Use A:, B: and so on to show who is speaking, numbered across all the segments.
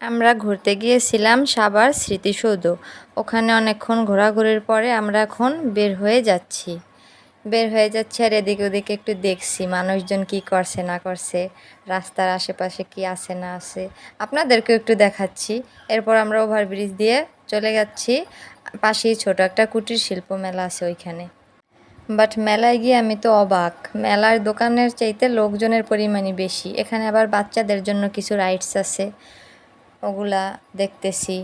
A: আমরা ঘুরতে গিয়েছিলাম সাভার স্মৃতিসৌধ। ওখানে অনেকক্ষণ ঘোরাঘুরির পরে আমরা এখন বের হয়ে যাচ্ছি আর এদিকে ওদিকে একটু দেখছি মানুষজন কি করছে না করছে, রাস্তার আশেপাশে কি আছে না আছে আপনাদেরকেও একটু দেখাচ্ছি। এরপর আমরা ওভারব্রিজ দিয়ে চলে যাচ্ছি, পাশেই ছোট একটা কুটির শিল্প মেলা আছে ওইখানে। বাট মেলায় গিয়ে আমি তো অবাক, মেলার দোকানের চাইতে লোকজনের পরিমাণই বেশি। এখানে আবার বাচ্চাদের জন্য কিছু রাইডস আছে, ওগুলা দেখতেছি।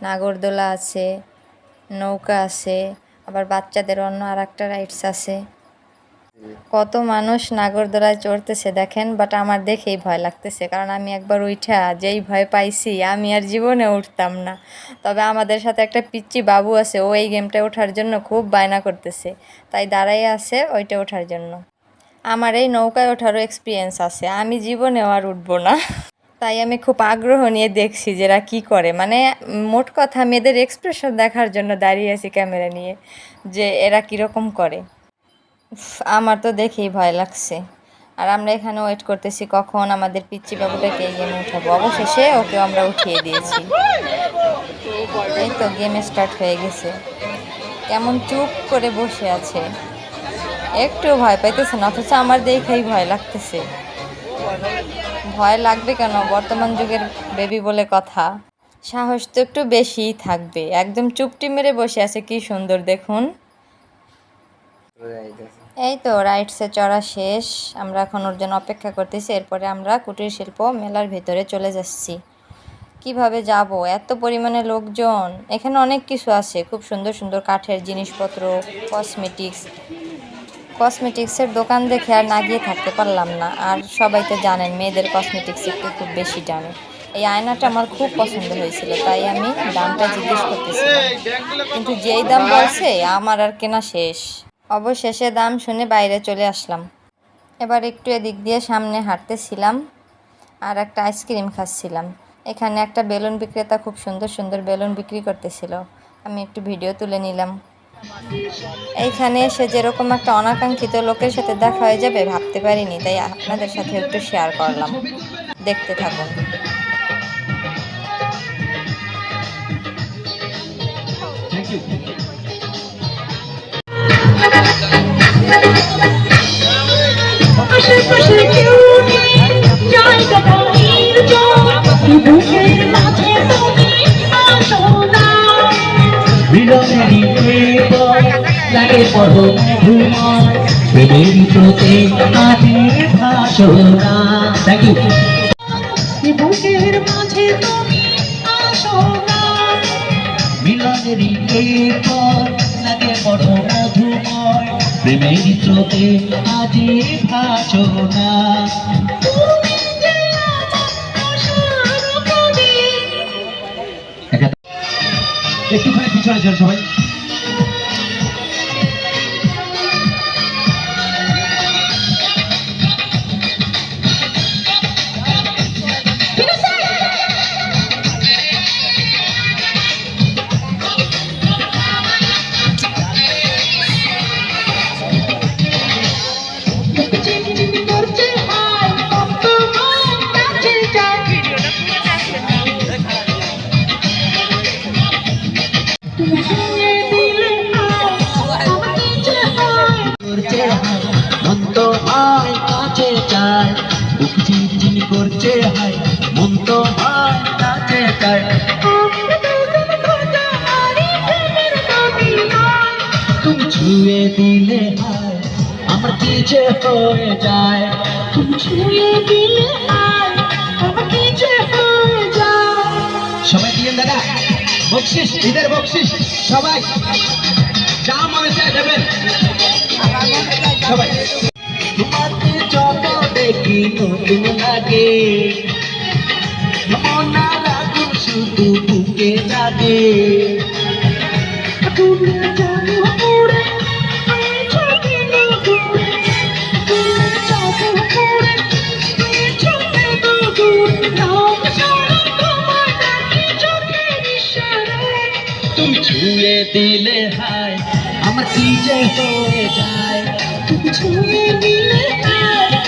A: নাগরদোলা আছে, নৌকা আছে, আবার বাচ্চাদের অন্য আর একটা রাইডস আছে। কত মানুষ নাগরদোলায় চড়তেছে দেখেন, বাট আমার দেখেই ভয় লাগতেছে, কারণ আমি একবার উঠা যেই ভয় পাইছি আমি আর জীবনে উঠতাম না। তবে আমাদের সাথে একটা পিচ্চি বাবু আছে, ও এই গেমটা ওঠার জন্য খুব বায়না করতেছে, তাই দাঁড়াই আছে ওইটা ওঠার জন্য। আমার এই নৌকায় ওঠারও এক্সপিরিয়েন্স আছে, আমি জীবনেও আর উঠবো না। তাই আমি খুব আগ্রহ নিয়ে দেখছি যে এরা কী করে, মানে মোট কথা মেয়েদের এক্সপ্রেশন দেখার জন্য দাঁড়িয়ে আছি ক্যামেরা নিয়ে, যে এরা কীরকম করে। আমার তো দেখেই ভয় লাগছে। আর আমরা এখানে ওয়েট করতেছি কখন আমাদের পিচ্চি বাবুটাকে এই গেমে উঠাবো। অবশেষে ওকে আমরা উঠিয়ে দিয়েছি। এই তো গেম স্টার্ট হয়ে গেছে। কেমন চুপ করে বসে আছে, একটু ভয় পাইতেছে না, অথচ আমার দেখেই ভয় লাগতেছে। ভয় লাগবে কেন, বর্তমান যুগের বেবি বলে কথা। সাহস তো একটু বেশিই থাকবে। একদম চুপটি মেরে বসে আছে, কি সুন্দর দেখুন। এই তো রাইডসে চড়া শেষ, আমরা এখন ওর জন্য অপেক্ষা করতেছি। এরপরে আমরা কুটির শিল্প মেলার ভেতরে চলে যাচ্ছি। কিভাবে যাব, এত পরিমাণে লোকজন। এখানে অনেক কিছু আছে, খুব সুন্দর সুন্দর কাঠের জিনিসপত্র, কসমেটিক্সের দোকান দেখে আর না গিয়ে থাকতে পারলাম না। আর সবাই তো জানেন মেয়েদের কসমেটিক্স একটু খুব বেশি দামে। এই আয়নাটা আমার খুব পছন্দ হয়েছিল, তাই আমি দামটা জিজ্ঞেস করতেছিলাম, কিন্তু যেই দাম বলছে আমার আর কেনা শেষ। অবশেষে দাম শুনে বাইরে চলে আসলাম। এবার একটু এদিক দিয়ে সামনে হাঁটতেছিলাম আর একটা আইসক্রিম খাচ্ছিলাম। এখানে একটা বেলুন বিক্রেতা খুব সুন্দর সুন্দর বেলুন বিক্রি করতেছিল, আমি একটু ভিডিও তুলে নিলাম। এইখানে এসে যেরকম একটা অনাকাঙ্ক্ষিত লোকের সাথে দেখা হয়ে যাবে ভাবতে পারিনি, তাই আপনাদের সাথে একটু শেয়ার করলাম। দেখতে থাকুন।
B: লাগে পড়ো ঘুমায় প্রেমের স্রোতে আজে ভাসনা। Thank you. বুকের মাঝে তুমি আসো না, মিলনেরই পর লাগে বড় মধুময় প্রেমের স্রোতে আজে ভাসনা। একটুখানি পিছনে যান সবাই। মন তো হয় কাছে চায়, বুক চিনচিন করছে হায়, মন তো হয় কাছে চায়। তুমি ছুঁয়ে দিলে হায় আমার কি যে হয়ে যায়, তুমি ছুঁয়ে দিলে হায় আমার কি যে হয়ে যায়। সবাই দিলেন দাদা বকশিস, ঈদের বকশিস সবাই যা মনে চায় দেবেন সবাই। তোমাকে যত দেখি নতুন লাগে, মনা রাখুন শুধু বুকে জাগে। তুমি জানো পুরে ছবি দূরে, তুমি জানো পুরে ছবি দূরে, নাম ছাড়া তোমার নাকি চোখের ইশারায়। তুমি ছুঁয়ে দিলে হায় আমার কি যে হয়ে যায়, তুমি ছুঁয়ে দিলে হায়